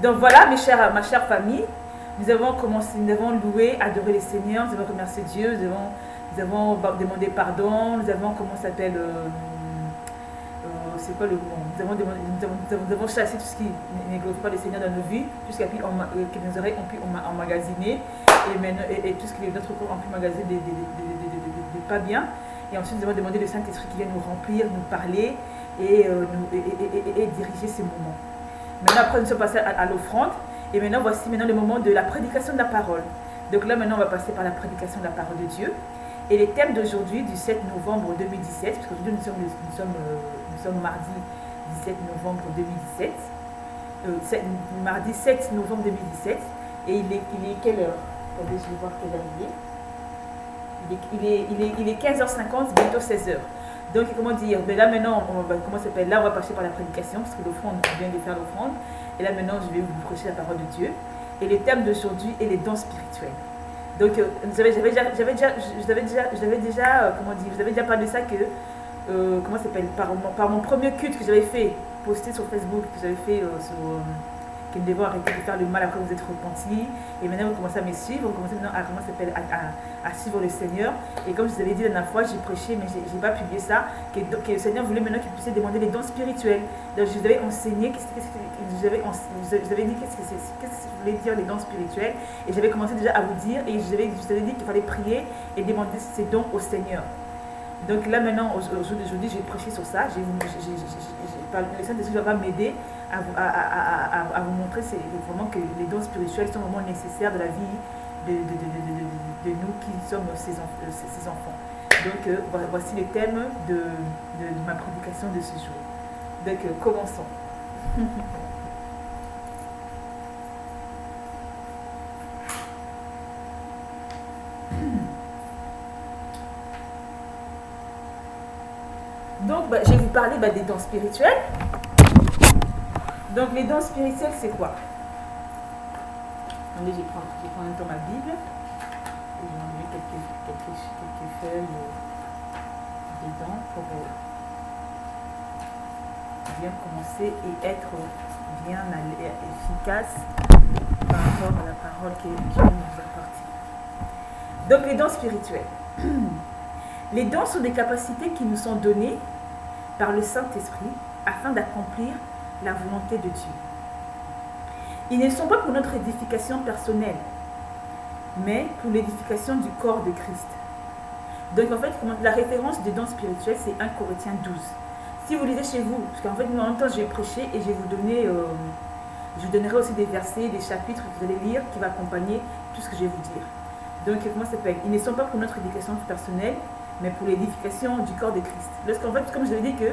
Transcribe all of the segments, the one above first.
Donc voilà, ma chère famille, nous avons commencé, nous avons loué, adoré le Seigneur, nous avons remercié Dieu, nous avons demandé pardon, nous avons, comment ça s'appelle, c'est quoi le mot, nous avons chassé tout ce qui ne glorifie pas le Seigneur dans nos vies, tout ce que nos oreilles ont pu emmagasiner, et tout ce que notre corps a pu emmagasiner de pas bien. Et ensuite, nous avons demandé le Saint-Esprit qui vient nous remplir, nous parler et diriger ces moments. Maintenant, après, nous sommes passés à l'offrande. Et maintenant, voici maintenant le moment de la prédication de la parole. Donc là, maintenant, on va passer par la prédication de la parole de Dieu. Et les thèmes d'aujourd'hui, du 7 novembre 2017, parce qu'aujourd'hui, nous sommes mardi 17 novembre 2017. Mardi 7 novembre 2017. Et il est quelle heure? Attendez, je vais voir quelle heure il est 15h50, bientôt 16h. Donc, comment dire, ben là maintenant, là on va passer par la prédication, parce que l'offrande, on vient de faire l'offrande. Et là maintenant, je vais vous prêcher la parole de Dieu. Et le thème d'aujourd'hui est les dons spirituels. Donc, j'avais déjà parlé de ça par mon premier culte que j'avais fait, posté sur Facebook, que j'avais fait que nous devons arrêter de faire le mal après vous êtes repentis. Et maintenant, vous commencez à me suivre, vous commencez maintenant à suivre le Seigneur. Et comme je vous avais dit la dernière fois, j'ai prêché, mais je n'ai pas publié ça, que le Seigneur voulait maintenant qu'il puisse demander les dons spirituels. Donc, je vous avais enseigné, je vous avais dit qu'est-ce que voulait dire les dons spirituels. Et j'avais commencé déjà à vous dire, et je vous avais dit qu'il fallait prier et demander ces dons au Seigneur. Donc là maintenant, aujourd'hui, je vais prêcher sur ça. Le Saint-Esprit va m'aider à vous montrer vraiment que les dons spirituels sont vraiment nécessaires de la vie de nous qui sommes ses enfants. Donc voici le thème de ma prédication de ce jour. Donc commençons. Donc, je vais vous parler des dons spirituels. Donc, les dons spirituels, c'est quoi? Attendez, je vais prendre un peu ma Bible. Et je vais enlever quelques feuilles dedans pour bien commencer et être bien efficace par rapport à la parole que Dieu nous apporte. Donc, les dons spirituels. Les dons sont des capacités qui nous sont données par le Saint-Esprit afin d'accomplir la volonté de Dieu. Ils ne sont pas pour notre édification personnelle, mais pour l'édification du corps de Christ. Donc en fait, la référence des dons spirituels, c'est 1 Corinthiens 12. Si vous lisez chez vous, parce qu'en fait, moi en même temps, je vais prêcher et je vais je vous donnerai aussi des versets, des chapitres que vous allez lire qui vont accompagner tout ce que je vais vous dire. Donc comment ça s'appelle? Ils ne sont pas pour notre édification personnelle, mais pour l'édification du corps de Christ. Lorsqu'en fait, comme je l'ai dit que,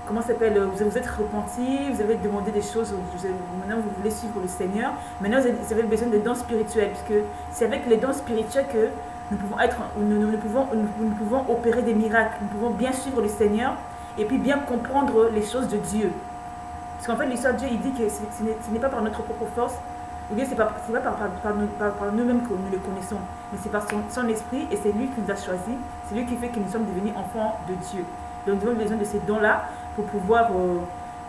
comment ça s'appelle, vous êtes repentis, vous avez demandé des choses, maintenant vous voulez suivre le Seigneur, maintenant vous avez besoin de dons spirituels, parce que c'est avec les dons spirituels que nous pouvons opérer des miracles, nous pouvons bien suivre le Seigneur, et puis bien comprendre les choses de Dieu. Parce qu'en fait, l'histoire de Dieu, il dit que ce n'est pas par notre propre force, ou bien ce n'est pas par nous-mêmes que nous le connaissons, mais c'est par son esprit, et c'est lui qui nous a choisis, c'est lui qui fait que nous sommes devenus enfants de Dieu. Donc nous avons besoin de ces dons-là pour pouvoir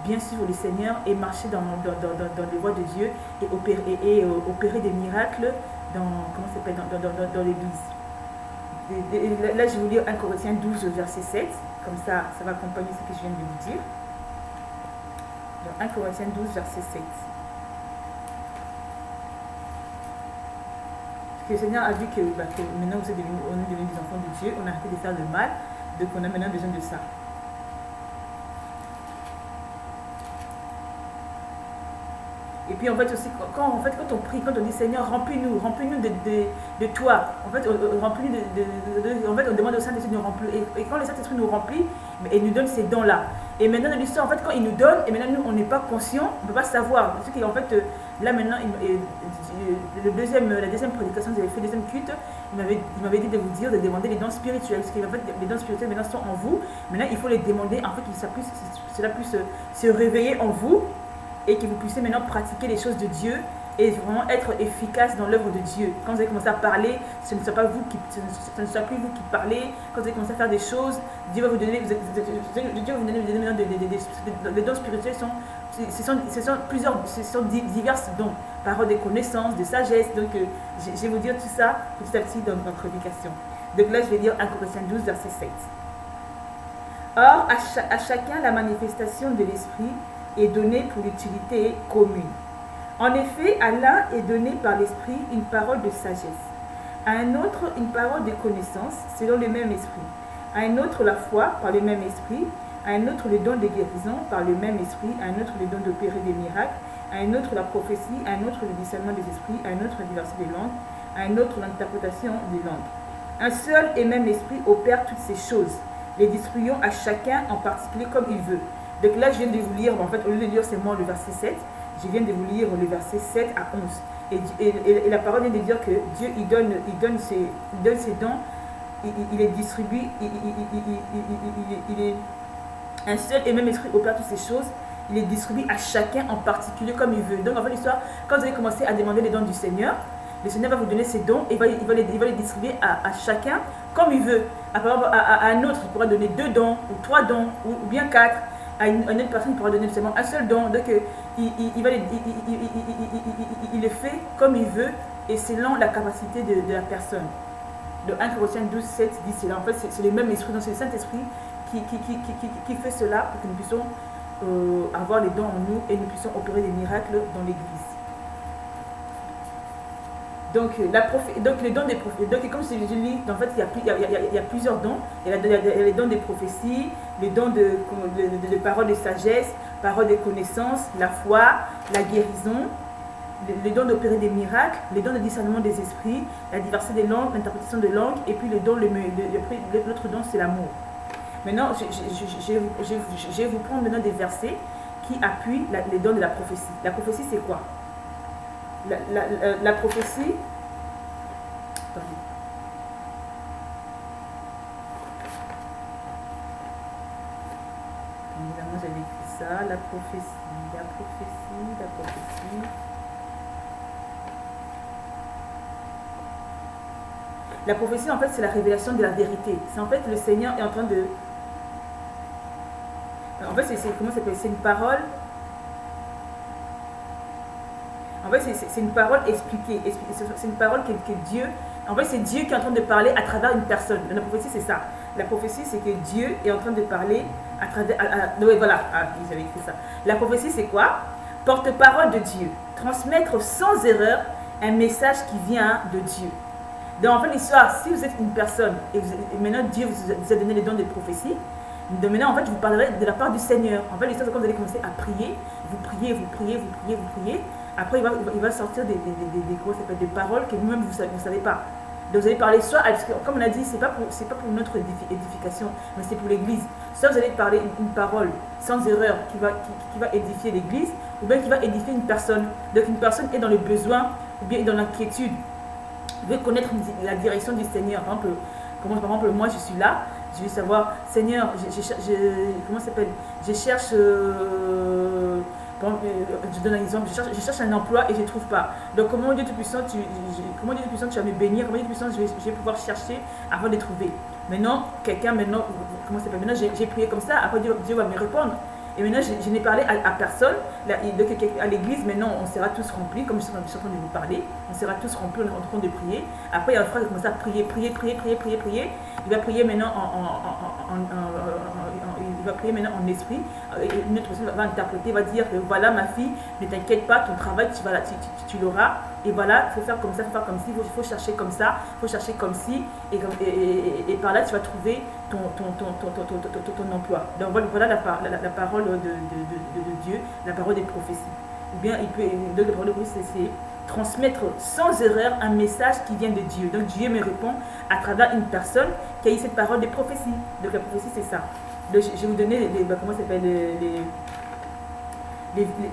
bien suivre le Seigneur et marcher dans les voies de Dieu et opérer des miracles dans l'Église. Là, je vais vous lire 1 Corinthiens 12, verset 7, comme ça va accompagner ce que je viens de vous dire. Donc 1 Corinthiens 12, verset 7. Que le Seigneur a vu que maintenant on est devenus des enfants de Dieu, on a arrêté de faire le mal, donc on a maintenant besoin de ça. Et puis en fait aussi, quand on prie, quand on dit Seigneur, remplis-nous de toi. En fait, on demande au Saint-Esprit de nous remplir. Et quand le Saint-Esprit nous remplit, il nous donne ces dons-là. Et maintenant dans l'histoire, en fait, quand il nous donne, et maintenant nous, on n'est pas conscient, on ne peut pas savoir. Parce qu'en fait, là maintenant, la deuxième prédication que j'avais fait, le deuxième culte, il m'avait dit de vous dire, de demander les dons spirituels. Parce qu'en fait, les dons spirituels maintenant sont en vous. Maintenant, il faut les demander, en fait, que cela puisse se réveiller en vous. Et que vous puissiez maintenant pratiquer les choses de Dieu et vraiment être efficace dans l'œuvre de Dieu. Quand vous allez commencer à parler, ce ne soit plus vous qui parlez. Quand vous allez commencer à faire des choses, Dieu va vous donner, des dons spirituels ce sont diverses dons, paroles de connaissances, de sagesse. Donc je vais vous dire tout ça petit à petit dans ma prédication. Donc là je vais lire 1 Corinthiens 12 verset 7. Or à chacun la manifestation de l'esprit est donnée pour l'utilité commune. En effet, à l'un est donné par l'esprit une parole de sagesse, à un autre une parole de connaissance selon le même esprit, à un autre la foi par le même esprit, à un autre le don de guérison par le même esprit, à un autre le don d'opérer des miracles, à un autre la prophétie, à un autre le discernement des esprits, à un autre la diversité des langues, à un autre l'interprétation des langues. Un seul et même esprit opère toutes ces choses, les distribuant à chacun en particulier comme il veut. Donc là, je viens de vous lire, en fait, au lieu de lire seulement le verset 7, je viens de vous lire le verset 7 à 11. Et la parole vient de dire que Dieu, il donne ses dons, il les distribue, il est un seul et même esprit opère toutes ces choses, il les distribue à chacun en particulier comme il veut. Donc en fait, l'histoire, quand vous allez commencer à demander les dons du Seigneur, le Seigneur va vous donner ses dons et il va les distribuer à chacun comme il veut. À un autre, il pourra donner 2 dons, ou 3 dons, ou bien 4. À une autre personne, il pourra donner seulement un seul don. Donc, il le fait comme il veut et selon la capacité de la personne. Le 1 Corinthiens 12, 7 dit cela. En fait, c'est le même esprit, donc c'est le Saint-Esprit qui fait cela pour que nous puissions avoir les dons en nous et nous puissions opérer des miracles dans l'Église. Donc, les dons des prophéties, donc comme je lis, en fait, il y a plusieurs dons. Il y a les dons des prophéties, les dons de paroles de sagesse, paroles de connaissance, la foi, la guérison, les dons d'opérer des miracles, les dons de discernement des esprits, la diversité des langues, l'interprétation des langues, et puis l'autre don, c'est l'amour. Maintenant, je vais vous prendre maintenant des versets qui appuient les dons de la prophétie. La prophétie, c'est quoi? La prophétie, évidemment j'avais écrit ça, la prophétie. La prophétie, en fait, c'est la révélation de la vérité. C'est en fait le Seigneur est en train de... En fait, c'est une parole... En fait, c'est une parole expliquée. C'est une parole que Dieu... En fait, c'est Dieu qui est en train de parler à travers une personne. La prophétie, c'est ça. La prophétie, c'est que Dieu est en train de parler à travers... oui, voilà. J'avais écrit ça. La prophétie, c'est quoi? Porte-parole de Dieu. Transmettre sans erreur un message qui vient de Dieu. Donc, en fait, l'histoire, si vous êtes une personne et maintenant Dieu vous a donné les dons de prophétie, donc maintenant, en fait, vous parlerez de la part du Seigneur. En fait, l'histoire, c'est quand vous allez commencer à prier, vous priez. Après, il va sortir des paroles que vous-même, vous ne savez pas. Donc, vous allez parler soit, comme on a dit, c'est pas pour notre édification, mais c'est pour l'Église. Soit vous allez parler une parole sans erreur qui va édifier l'Église, ou bien qui va édifier une personne. Donc, une personne est dans le besoin, ou bien est dans l'inquiétude. Vous devez connaître la direction du Seigneur. Par exemple, moi, je suis là. Je vais savoir, Seigneur, je cherche, je donne un exemple, je cherche un emploi et je ne trouve pas. Donc, comment Dieu Tout-Puissant, tu vas me bénir, comment Dieu Tout-Puissant, je vais pouvoir chercher avant de les trouver. Maintenant, maintenant, j'ai prié comme ça, après Dieu va me répondre. Et maintenant, je n'ai parlé à personne. À l'église, maintenant, on sera tous remplis, comme je suis en train de vous parler. On sera tous remplis, on est en train de prier. Après, il y a un frère qui commence à prier. Il va prier maintenant en esprit. Une autre personne va interpréter, va dire que voilà, ma fille, ne t'inquiète pas, ton travail, tu l'auras. Et voilà, il faut faire comme ça, il faut faire comme ci, il faut chercher comme ça, il faut chercher comme ci. Et par là, tu vas trouver ton emploi. Donc voilà la parole de Dieu, la parole des prophéties. Ou bien la parole de prophétie, c'est transmettre sans erreur un message qui vient de Dieu. Donc Dieu me répond à travers une personne qui a eu cette parole des prophéties. Donc la prophétie, c'est ça. Donc, je vais vous donner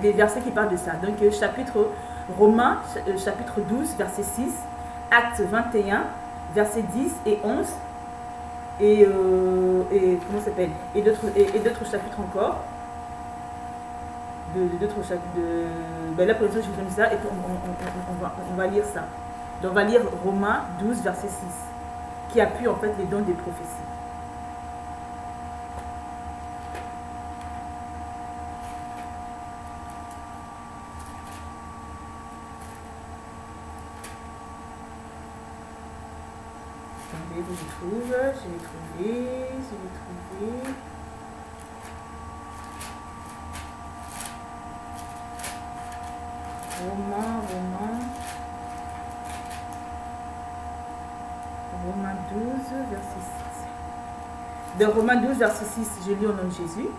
les versets qui parlent de ça. Donc Romains, chapitre 12, verset 6, Actes 21, verset 10 et 11. Et d'autres chapitres encore, d'autres chapitres là pour l'instant je vous donne ça et puis on va lire ça. Donc on va lire Romains 12 verset 6 qui appuie en fait les dons des prophéties. Je vais trouver. Romains 12, verset 6. Dans Romains 12, verset 6, je lis au nom de Jésus.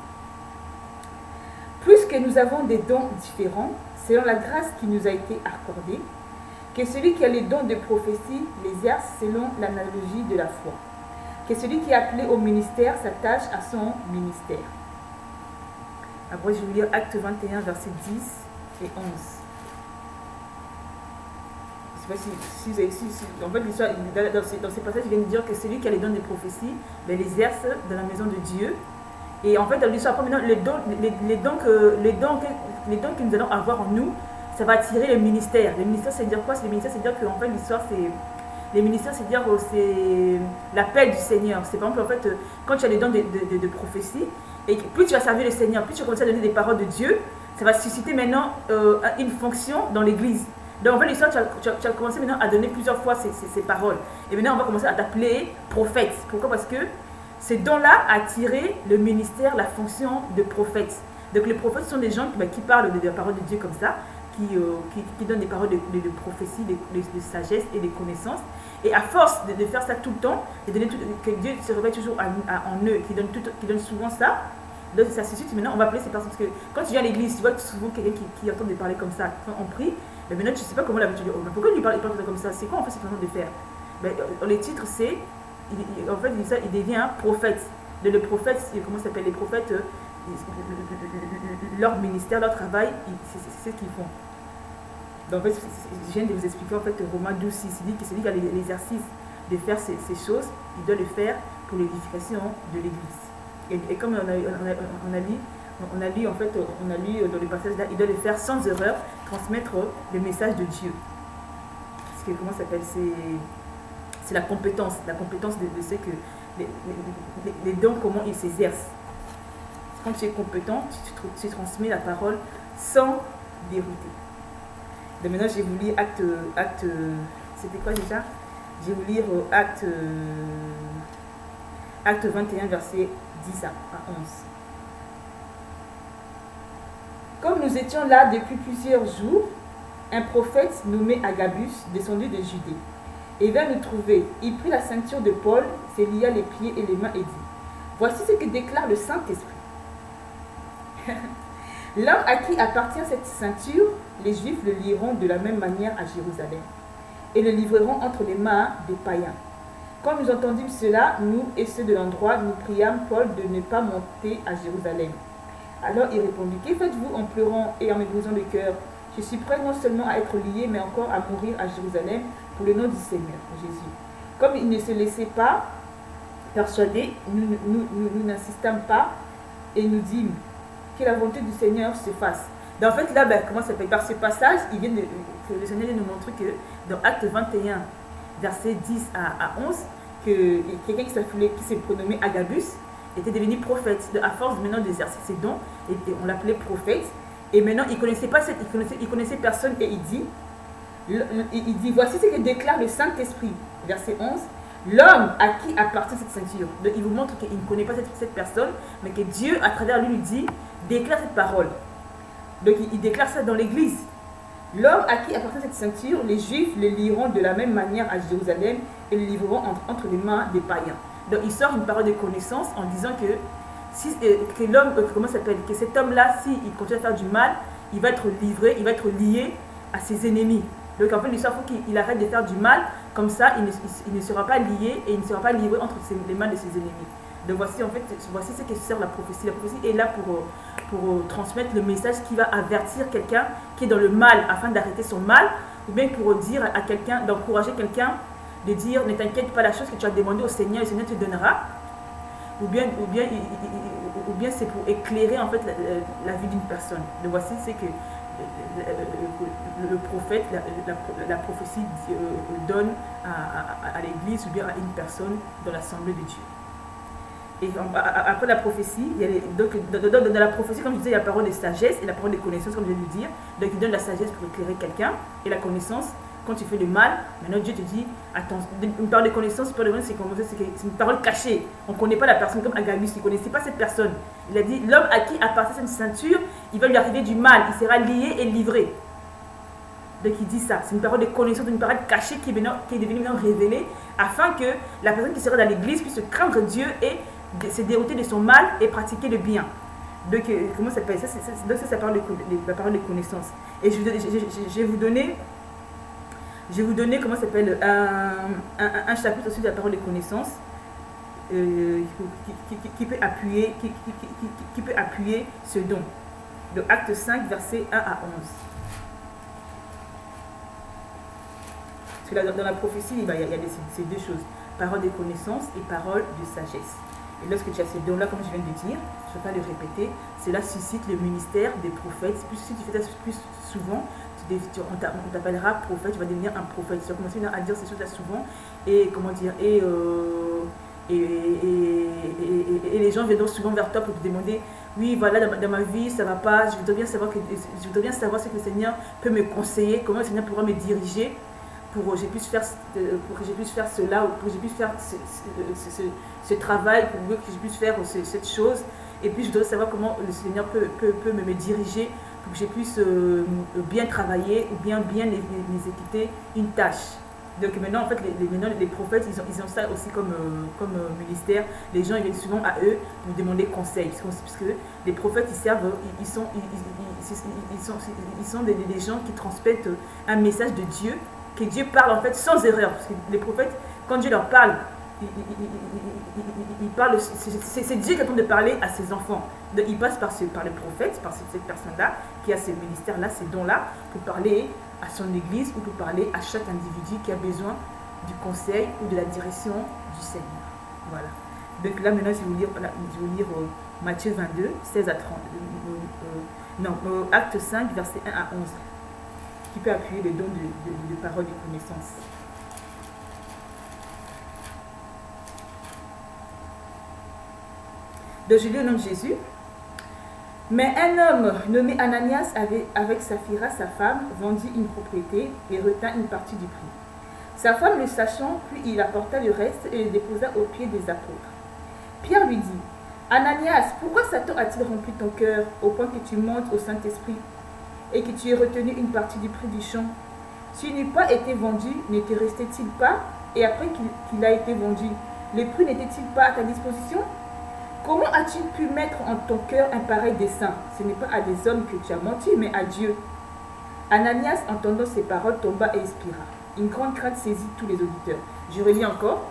Puisque nous avons des dons différents, selon la grâce qui nous a été accordée, que celui qui a les dons de prophétie les exerce selon l'analogie de la foi. Que celui qui est appelé au ministère s'attache à son ministère. Après, je vais vous lire Acte 21, verset 10 et 11. Je ne sais pas si vous avez en fait, l'histoire, dans ces passages, il vient de dire que celui qui a les dons de prophétie les exerce dans la maison de Dieu. Et en fait, dans l'histoire, après, maintenant, les dons que nous allons avoir en nous, ça va attirer le ministère. Le ministère, c'est dire quoi? Le ministère, c'est dire que en fait, l'histoire, c'est... Les ministères, c'est dire c'est la paix du Seigneur. C'est par exemple, en fait, quand tu as les dons de prophétie, et plus tu vas servir le Seigneur, plus tu vas commencer à donner des paroles de Dieu, ça va susciter maintenant une fonction dans l'église. Donc en fait, l'histoire, tu as commencé maintenant à donner plusieurs fois ces paroles. Et maintenant, on va commencer à t'appeler prophète. Pourquoi? Parce que ces dons-là attirent le ministère, la fonction de prophète. Donc les prophètes sont des gens qui parlent de la parole de Dieu comme ça, qui donnent des paroles de prophétie, de sagesse et de connaissances. Et à force de faire ça tout le temps, que Dieu se réveille toujours en eux, qui donne souvent ça, donc ça suscite. Maintenant, on va appeler ces personnes, parce que quand tu viens à l'église, tu vois souvent quelqu'un qui entend de parler comme ça, quand on prie, mais maintenant tu ne sais pas comment l'habitude. Oh, pourquoi il parle comme ça? C'est quoi en fait cette façon de faire? Les titres, c'est, en fait, il devient prophète. Le prophète, comment ça s'appelle? Les prophètes, leur ministère, leur travail, c'est ce qu'ils font. Donc, en fait, je viens de vous expliquer en fait Romains 12, 6, il dit que celui qui a l'exercice de faire ces choses, il doit le faire pour l'édification de l'Église. Et comme on a lu dans le passage là, il doit le faire sans erreur, transmettre le message de Dieu. Parce que comment ça s'appelle? C'est la compétence de ce que les dons, comment ils s'exercent. Quand tu es compétent, tu transmets la parole sans dérouter. Donc maintenant, je vais vous lire acte c'était quoi déjà? Je vais vous lire acte 21, verset 10 à 11. Comme nous étions là depuis plusieurs jours, un prophète nommé Agabus, descendu de Judée, et vint nous trouver. Il prit la ceinture de Paul, se lia les pieds et les mains et dit: Voici ce que déclare le Saint-Esprit. L'homme à qui appartient cette ceinture, les Juifs le lieront de la même manière à Jérusalem et le livreront entre les mains des païens. Quand nous entendîmes cela, nous et ceux de l'endroit, nous priâmes Paul de ne pas monter à Jérusalem. Alors il répondit: Que faites-vous en pleurant et en me brisant le cœur? Je suis prêt non seulement à être lié, mais encore à mourir à Jérusalem pour le nom du Seigneur Jésus. Comme il ne se laissait pas persuader, nous n'insistâmes pas et nous dîmes que la volonté du Seigneur se fasse. Donc en fait là, comment ça s'appelle? Par ce passage, le Seigneur vient nous montrer que dans Acte 21, verset 10 à 11, que quelqu'un qui s'est prénommé Agabus était devenu prophète. À force maintenant d'exercer ses dons, et on l'appelait prophète. Et maintenant, il connaissait personne et il dit, voici ce que déclare le Saint-Esprit, verset 11. L'homme à qui appartient cette ceinture. Donc, il vous montre qu'il ne connaît pas cette personne, mais que Dieu, à travers lui dit, déclare cette parole. Donc, il déclare ça dans l'église. L'homme à qui appartient cette ceinture, les Juifs le liront de la même manière à Jérusalem et le livreront entre les mains des païens. Donc, il sort une parole de connaissance en disant que l'homme, comment ça s'appelle, que cet homme-là, s'il continue à faire du mal, il va être livré, il va être lié à ses ennemis. Donc, en fait, l'histoire, il faut qu'il arrête de faire du mal. Comme ça, il ne sera pas lié et il ne sera pas livré entre les mains de ses ennemis. Donc voici ce que sert la prophétie. La prophétie est là pour transmettre le message qui va avertir quelqu'un qui est dans le mal afin d'arrêter son mal, ou bien pour dire à quelqu'un, d'encourager quelqu'un, de dire: ne t'inquiète pas, la chose que tu as demandé au Seigneur, le Seigneur te donnera. Ou bien c'est pour éclairer en fait la vie d'une personne. Donc voici ce que le prophète, la prophétie donne à l'Église ou bien à une personne dans l'assemblée de Dieu. Et après la prophétie, il y a dans la prophétie, comme je disais, il y a la parole de sagesse et la parole de connaissance, comme je viens de le dire. Donc il donne la sagesse pour éclairer quelqu'un et la connaissance. Quand tu fais le mal, maintenant Dieu te dit, attends, une parole de connaissance, c'est une parole cachée. On ne connaît pas la personne comme Agabus, il ne connaissait pas cette personne. Il a dit, l'homme à qui appartient cette ceinture, il va lui arriver du mal, il sera lié et livré. Donc il dit ça, c'est une parole de connaissance, une parole cachée qui est devenue maintenant révélée, afin que la personne qui sera dans l'église puisse craindre Dieu et se dérouter de son mal et pratiquer le bien. Donc, comment ça s'appelle ça? Donc ça, c'est la parole de connaissance. Et je vais vous donner... comment ça s'appelle un chapitre aussi de la parole de connaissance qui peut appuyer ce don. De Acte 5, versets 1 à 11. Parce que là, dans la prophétie, il y a ces deux choses. Parole de connaissance et parole de sagesse. Et lorsque tu as ces dons-là, comme je viens de le dire, je ne vais pas le répéter, cela suscite le ministère des prophètes. Si tu fais ça plus souvent, on t'appellera prophète, tu vas devenir un prophète. Tu vas commencer à dire ces choses-là souvent. Et comment dire, et les gens viendront souvent vers toi pour te demander, oui, voilà, dans ma vie, ça ne va pas, je voudrais bien savoir ce que le Seigneur peut me conseiller, comment le Seigneur pourra me diriger pour que je puisse faire cela, ou pour que je puisse faire ce travail, pour que je puisse faire cette chose. Et puis je voudrais savoir comment le Seigneur peut me diriger pour que je puisse bien travailler ou bien exécuter une tâche. Donc maintenant, en fait, les prophètes, ils ont ça aussi comme ministère. Les gens, ils viennent souvent à eux pour demander conseil. Parce que les prophètes, ils servent, ils sont des gens qui transmettent un message de Dieu, que Dieu parle en fait sans erreur. Parce que les prophètes, quand Dieu leur parle, il parle, c'est Dieu qui est en train de parler à ses enfants. Donc, il passe par le prophète, par cette personne-là, qui a ce ministère-là, ces dons-là, pour parler à son église ou pour parler à chaque individu qui a besoin du conseil ou de la direction du Seigneur. Voilà. Donc là, maintenant, je vais vous lire Matthieu 22, 16 à 30. Acte 5, versets 1 à 11, qui peut appuyer les dons de parole de connaissance. Donc je lis au nom de Jésus. Mais un homme nommé Ananias avait, avec Saphira, sa femme, vendu une propriété et retint une partie du prix. Sa femme le sachant, puis il apporta le reste et le déposa aux pieds des apôtres. Pierre lui dit, Ananias, pourquoi Satan a-t-il rempli ton cœur au point que tu montes au Saint-Esprit et que tu aies retenu une partie du prix du champ? S'il n'eût pas été vendu, ne te restait-il pas? Et après qu'il a été vendu, le prix n'était-il pas à ta disposition? Comment as-tu pu mettre en ton cœur un pareil dessein? Ce n'est pas à des hommes que tu as menti, mais à Dieu. Ananias, entendant ces paroles, tomba et expira. Une grande crainte saisit tous les auditeurs. Je relis encore.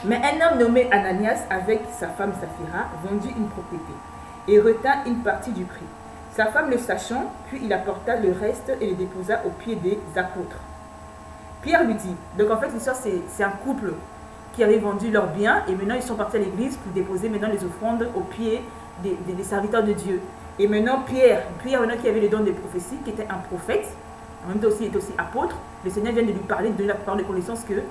Mais un homme nommé Ananias, avec sa femme Saphira, vendit une propriété et retint une partie du prix. Sa femme le sachant, puis il apporta le reste et le déposa aux pieds des apôtres. Pierre lui dit, donc en fait l'histoire c'est un couple qui avaient vendu leurs biens et maintenant ils sont partis à l'église pour déposer maintenant les offrandes aux pieds des serviteurs de Dieu. Et maintenant Pierre maintenant qui avait le don de prophétie, qui était un prophète, en même temps aussi il était aussi apôtre, le Seigneur vient de lui parler, de la parole de connaissance que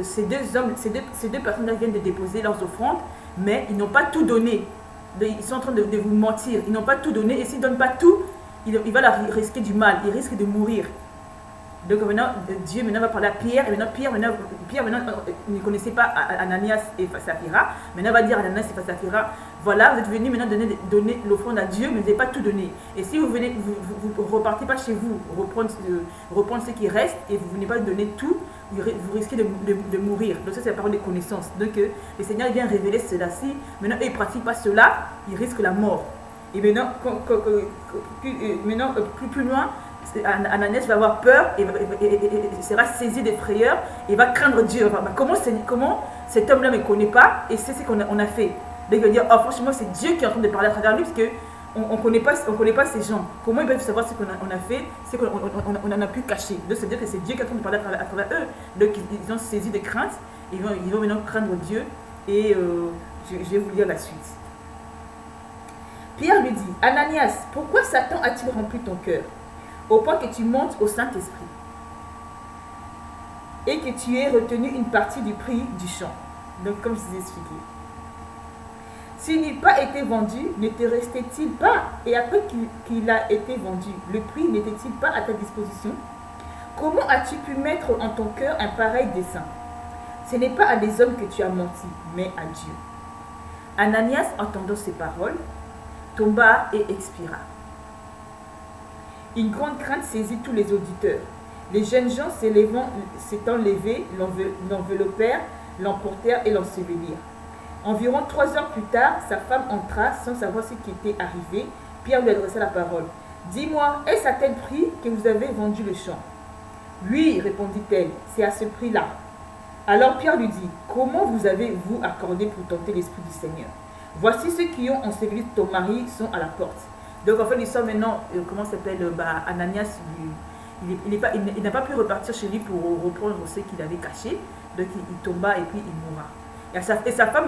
ces deux personnes-là viennent de déposer leurs offrandes, mais ils n'ont pas tout donné. Ils sont en train de vous mentir, ils n'ont pas tout donné et s'ils ne donnent pas tout, il va leur risquer du mal, il risque de mourir. Donc maintenant, Dieu maintenant va parler à Pierre, et maintenant Pierre ne connaissait pas Ananias et Saphira. Maintenant, il va dire à Ananias et Saphira, voilà, vous êtes venus maintenant donner l'offrande à Dieu, mais vous n'avez pas tout donné. Et si vous venez, vous ne repartez pas chez vous, reprendre ce qui reste, et vous ne venez pas donner tout, vous risquez de mourir. Donc ça, c'est la parole de connaissance. Donc le Seigneur vient révéler cela. Si maintenant, eux, ils ne pratiquent pas cela, ils risquent la mort. Et maintenant, plus loin, Ananias va avoir peur et sera saisi de frayeur et va craindre Dieu. Comment cet homme-là ne me connaît pas et c'est ce qu'on a fait. Donc il va dire, oh franchement c'est Dieu qui est en train de parler à travers lui parce qu'on ne connaît pas ces gens. Comment ils peuvent savoir ce qu'on a fait, ce qu'on en a pu cacher. Donc c'est-à-dire que c'est Dieu qui est en train de parler à travers eux. Donc ils ont saisi de crainte, ils vont maintenant craindre Dieu et je vais vous lire la suite. Pierre lui dit, Ananias, pourquoi Satan a-t-il rempli ton cœur au point que tu montes au Saint-Esprit et que tu aies retenu une partie du prix du champ? Donc, comme je vous ai expliqué. S'il n'eût pas été vendu, ne te restait-il pas? Et après qu'il a été vendu, le prix n'était-il pas à ta disposition? Comment as-tu pu mettre en ton cœur un pareil dessein? Ce n'est pas à des hommes que tu as menti, mais à Dieu. Ananias, entendant ces paroles, tomba et expira. Une grande crainte saisit tous les auditeurs. Les jeunes gens s'étant levés, l'enveloppèrent, l'emportèrent et l'ensevelirent. Environ 3 heures plus tard, sa femme entra sans savoir ce qui était arrivé. Pierre lui adressa la parole. « Dis-moi, est-ce à tel prix que vous avez vendu le champ ?» « Oui, répondit-elle, c'est à ce prix-là. » Alors Pierre lui dit, « Comment vous avez-vous accordé pour tenter l'Esprit du Seigneur? Voici ceux qui ont enseveli ton mari sont à la porte. » Donc en fait, l'histoire maintenant, comment s'appelle, Ananias, il n'a pas pu repartir chez lui pour reprendre ce qu'il avait caché. Donc il tomba et puis il mourra. Et sa femme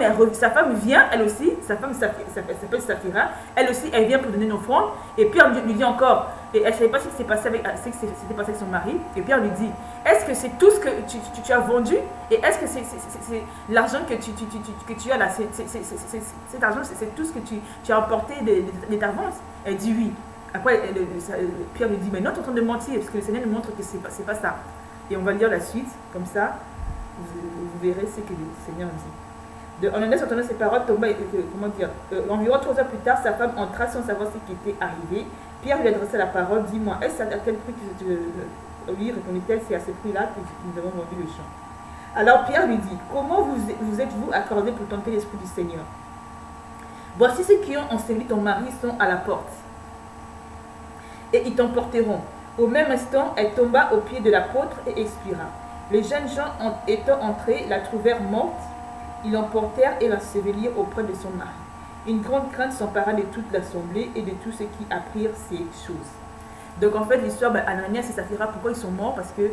vient, elle aussi, sa femme s'appelle Saphira, elle aussi, elle vient pour donner une offrande. Et Pierre lui dit encore, et elle ne savait pas ce qui s'était passé avec son mari. Et Pierre lui dit, est-ce que c'est tout ce que tu as vendu? Et est-ce que c'est l'argent que tu as là, cet argent, c'est tout ce que tu as emporté de ta vente? Elle dit oui. Après, Pierre lui dit, mais non, tu es en train de mentir, parce que le Seigneur nous montre que c'est pas ça. Et on va lire la suite, comme ça. Vous verrez ce que le Seigneur dit. Ananias, entendant ces paroles, tomba, environ 3 heures plus tard, sa femme entra sans savoir ce qui était arrivé. Pierre lui adressa la parole, dis-moi, est-ce à quel prix que oui, répondit-elle, c'est à ce prix-là que nous avons vendu le champ. Alors Pierre lui dit, comment vous êtes-vous accordé pour tenter l'Esprit du Seigneur? Voici ceux qui ont enseveli ton mari sont à la porte, et ils t'emporteront. Au même instant, elle tomba aux pieds de l'apôtre et expira. Les jeunes gens étant entrés, la trouvèrent morte. Ils l'emportèrent et l'ensevelirent auprès de son mari. Une grande crainte s'empara de toute l'assemblée et de tous ceux qui apprirent ces choses. Donc en fait, l'histoire, Ananias et Saphira, pourquoi ils sont morts? Parce que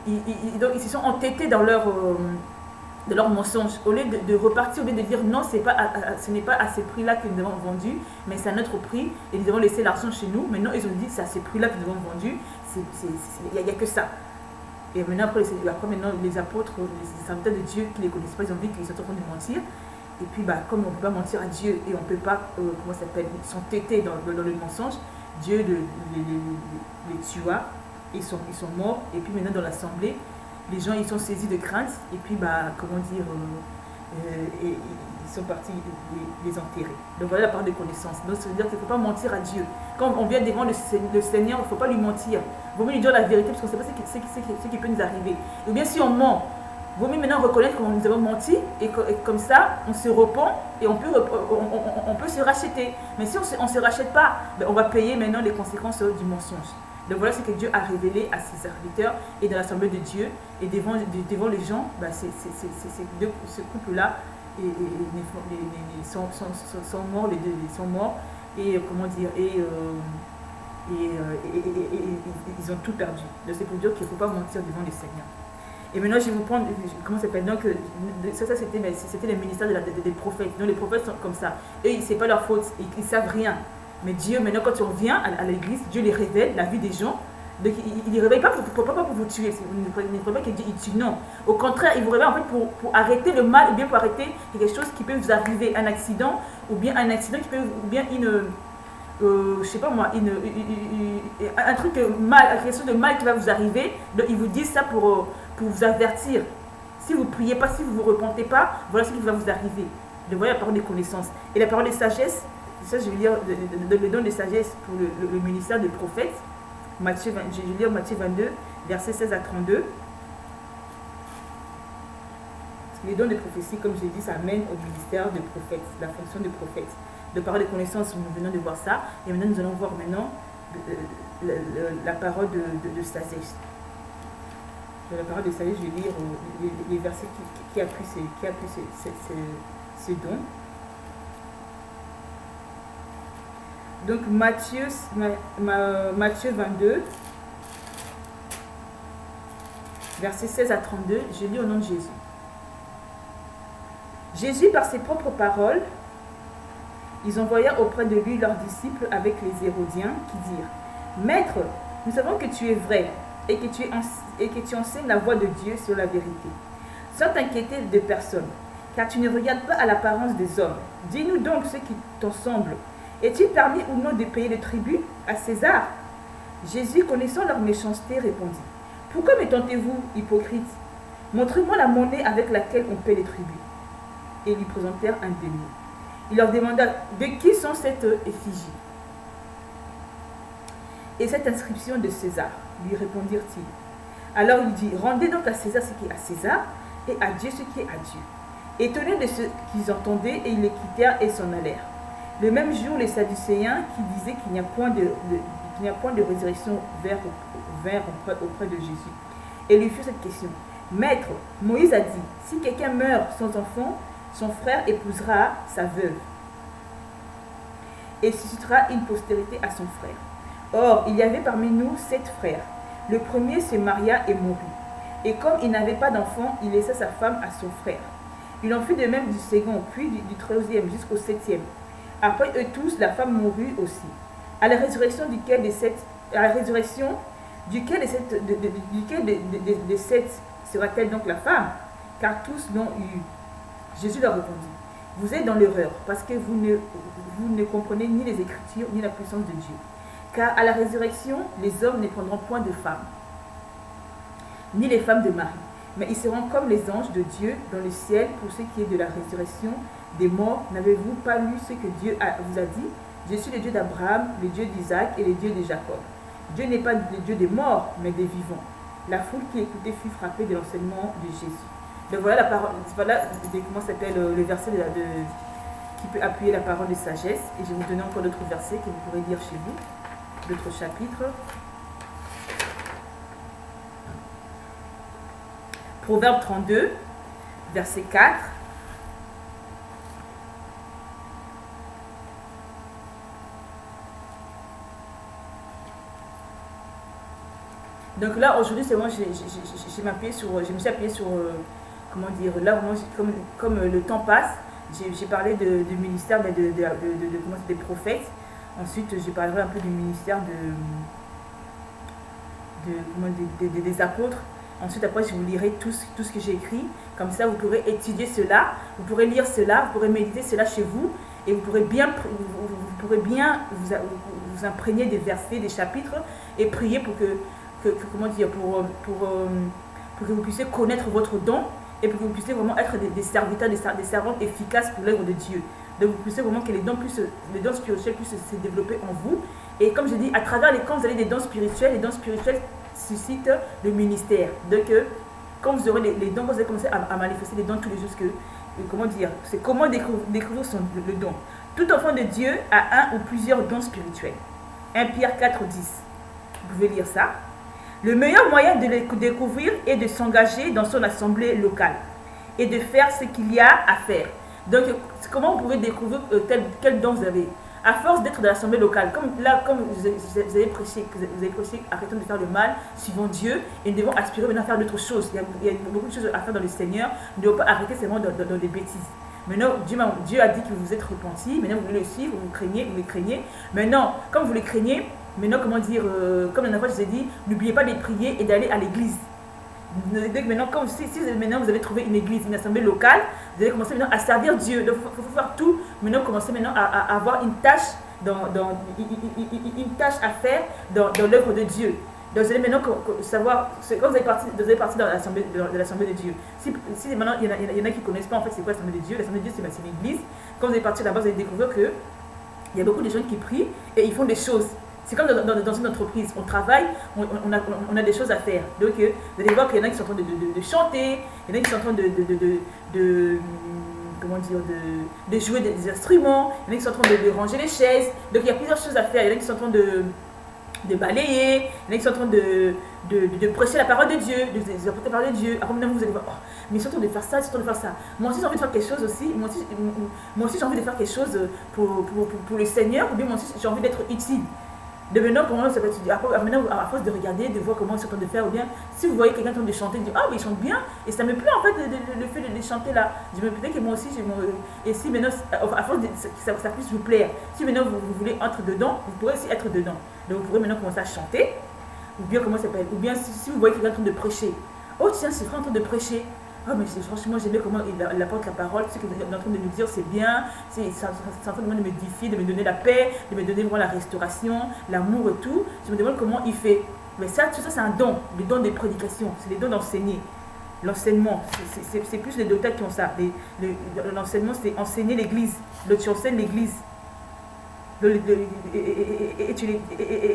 ils se sont entêtés dans leur mensonge. Au lieu de repartir, au lieu de dire non, ce n'est pas à ce prix-là que nous avons vendu, mais c'est à notre prix et nous avons laissé l'argent chez nous. Maintenant, ils ont dit que c'est à ce prix-là que nous avons vendu. Il n'y a que ça. Et maintenant, après les apôtres, les serviteurs de Dieu qui ne les connaissent pas, ils ont vu qu'ils sont en train de mentir. Et puis, comme on ne peut pas mentir à Dieu et on ne peut pas, s'entêter dans le mensonge, Dieu les tua, ils sont morts. Et puis maintenant, dans l'assemblée, les gens ils sont saisis de crainte. Et puis, ils sont partis les enterrer. Donc voilà la part de connaissance. Donc ça veut dire qu'il ne faut pas mentir à Dieu. Quand on vient devant le Seigneur, il ne faut pas lui mentir. Il vaut mieux lui dire la vérité parce qu'on ne sait pas ce qui peut nous arriver. Ou bien si on ment, il vaut mieux maintenant reconnaître que nous avons menti et comme ça, on se repent et on peut se racheter. Mais si on ne se rachète pas, on va payer maintenant les conséquences du mensonge. Donc voilà ce que Dieu a révélé à ses serviteurs et dans l'assemblée de Dieu. Et devant les gens, ce couple-là sont morts, les deux sont morts. Et comment dire, ils ont tout perdu. Donc c'est pour dire qu'il ne faut pas mentir devant les seigneurs. Et maintenant, je vais vous prendre, comment ça s'appelle? Donc, ça c'était le ministère des prophètes. Donc les prophètes sont comme ça. Eux, c'est pas leur faute, ils ne savent rien. Mais Dieu, maintenant, quand on vient à l'église, Dieu les révèle la vie des gens. Donc, il ne les réveille pas pour vous tuer. Il ne réveille pas qu'il tue, non. Au contraire, il vous réveille en fait pour arrêter le mal ou bien pour arrêter quelque chose qui peut vous arriver, un accident, ou bien un accident qui peut, ou bien je sais pas moi, un truc mal, quelque chose de mal qui va vous arriver. Donc, ils vous disent ça pour vous avertir. Si vous ne priez pas, si vous ne vous repentez pas, voilà ce qui va vous arriver. Donc, voilà la parole de connaissance. Et la parole de sagesse, ça, je vais lire le don de sagesse pour le ministère des prophètes. Je vais lire Matthieu 22, versets 16 à 32. Les dons de prophétie, comme j'ai dit, ça amène au ministère de prophète, la fonction de prophète. De parole de connaissance, nous venons de voir ça. Et maintenant, nous allons voir la parole de sagesse. De la parole de sagesse, je vais lire les versets qui appuient ce don. Donc Matthieu 22, versets 16 à 32, je lis au nom de Jésus. Jésus, par ses propres paroles, Ils envoyèrent auprès de lui leurs disciples avec les Hérodiens qui dirent, Maître, nous savons que tu es vrai et que tu enseignes la voie de Dieu sur la vérité, sans t'inquiéter de personne, car tu ne regardes pas à l'apparence des hommes. Dis-nous donc ce qui t'en semble. Est-il permis ou non de payer le tribut à César? Jésus, connaissant leur méchanceté, répondit, Pourquoi me tentez-vous, hypocrite? Montrez-moi la monnaie avec laquelle on paie les tributs. Et ils lui présentèrent un denier. Il leur demanda, De qui sont cette effigie et cette inscription de César? Lui répondirent-ils. Alors il dit, Rendez donc à César ce qui est à César, et à Dieu ce qui est à Dieu. Étonnés de ce qu'ils entendaient, et ils les quittèrent et s'en allèrent. Le même jour, les Sadducéens, qui disaient qu'il n'y a point de résurrection, vinrent auprès de Jésus et lui firent cette question. Maître, Moïse a dit, si quelqu'un meurt sans enfant, son frère épousera sa veuve et suscitera une postérité à son frère. Or, il y avait parmi nous 7 frères. Le premier se maria et mourut. Et comme il n'avait pas d'enfant, il laissa sa femme à son frère. Il en fut de même du second, puis du 3e jusqu'au 7e. Après eux tous, la femme mourut aussi. À la résurrection duquel des 7 sera-t-elle donc la femme? Car tous l'ont eu. Jésus leur répondit, vous êtes dans l'erreur, parce que vous ne comprenez ni les Écritures, ni la puissance de Dieu. Car à la résurrection, les hommes ne prendront point de femmes, ni les femmes de Marie, mais ils seront comme les anges de Dieu dans le ciel. Pour ce qui est de la résurrection des morts, n'avez-vous pas lu ce que Dieu vous a dit? Je suis le Dieu d'Abraham, le Dieu d'Isaac et le Dieu de Jacob. Dieu n'est pas le Dieu des morts, mais des vivants. La foule qui écoutait fut frappée de l'enseignement de Jésus. Donc voilà la parole, voilà comment s'appelle le verset qui peut appuyer la parole de sagesse. Et je vais vous donner encore d'autres versets que vous pourrez lire chez vous, d'autres chapitres. Proverbe 32, verset 4. Donc là, aujourd'hui, c'est moi, je me suis appuyée sur, comment dire, là, moi, comme le temps passe, j'ai parlé du ministère des prophètes. Ensuite, je parlerai un peu du ministère des apôtres. Ensuite, après, je vous lirai tout ce que j'ai écrit. Comme ça, vous pourrez étudier cela, vous pourrez lire cela, vous pourrez méditer cela chez vous. Et vous pourrez bien vous imprégner des versets, des chapitres et prier pour que vous puissiez connaître votre don et pour que vous puissiez vraiment être des serviteurs, des servantes efficaces pour l'œuvre de Dieu. Donc vous puissiez vraiment que les dons spirituels puissent se développer en vous. Et comme je dis, à travers quand vous avez des dons spirituels suscitent le ministère. Donc quand vous aurez les dons, vous allez commencer à manifester les dons tous les jours. C'est comment découvrir le don. Tout enfant de Dieu a un ou plusieurs dons spirituels. 1 Pierre 4, 10. Vous pouvez lire ça. Le meilleur moyen de les découvrir est de s'engager dans son assemblée locale et de faire ce qu'il y a à faire. Donc, comment vous pouvez découvrir quel don vous avez? À force d'être dans l'assemblée locale, comme vous avez prêché, arrêtons de faire le mal, suivons Dieu et nous devons aspirer maintenant à faire d'autres choses. Il y a beaucoup de choses à faire dans le Seigneur. Nous ne devons pas arrêter seulement dans des bêtises. Maintenant, Dieu a dit que vous vous êtes repentis. Maintenant, vous voulez le suivre, vous les craignez. Maintenant, comme vous les craignez, maintenant, comme la dernière fois, je vous ai dit, n'oubliez pas de prier et d'aller à l'église. Donc maintenant, maintenant vous avez trouvé une église, une assemblée locale, vous allez commencer maintenant à servir Dieu. Donc il faut faire tout. Maintenant, commencer maintenant à avoir une tâche, une tâche à faire dans l'œuvre de Dieu. Donc vous allez maintenant savoir, quand vous allez partir dans l'assemblée de Dieu. Si maintenant il y en a qui ne connaissent pas en fait c'est quoi l'assemblée de Dieu. L'assemblée de Dieu c'est l'église. Quand vous allez partir là-bas, vous allez découvrir qu'il y a beaucoup de gens qui prient et ils font des choses. C'est comme dans une entreprise, on travaille, on a des choses à faire. Donc, vous allez voir qu'il y en a qui sont en train de chanter, il y en a qui sont en train de jouer des instruments, il y en a qui sont en train de ranger les chaises. Donc, il y a plusieurs choses à faire. Il y en a qui sont en train de balayer, il y en a qui sont en train de prêcher la parole de Dieu, de apporter la parole de Dieu. Après, maintenant, vous allez voir, mais ils sont en train de faire ça, ils sont en train de faire ça. Moi aussi, j'ai envie de faire quelque chose aussi. Moi aussi j'ai envie de faire quelque chose pour le Seigneur, ou bien moi aussi, j'ai envie d'être utile. De maintenant, comment ça va se dire, maintenant, à force de regarder, de voir comment ils sont en train de faire, ou bien si vous voyez quelqu'un en train de chanter, dites, ah, mais ils chantent bien, et ça me plaît en fait le fait de les chanter là. Je me peut-être que moi aussi, et si maintenant, à force de, ça puisse vous plaire, si maintenant vous voulez entrer dedans, vous pourrez aussi être dedans. Donc vous pourrez maintenant commencer à chanter, ou bien comment ça s'appelle, ou bien si vous voyez quelqu'un en train de prêcher, oh tiens, c'est vrai en train de prêcher. Oh, mais franchement, j'aimais comment il apporte la parole. Ce qu'il est en train de nous dire, c'est bien. C'est en train de m'édifier, de me donner la paix, de me donner vraiment la restauration, l'amour et tout. Je me demande comment il fait. Mais ça, tout ça, c'est un don. Le don des prédications. C'est les dons d'enseigner. L'enseignement, c'est plus les docteurs qui ont ça. L'enseignement, c'est enseigner l'église. Tu enseignes l'église. Et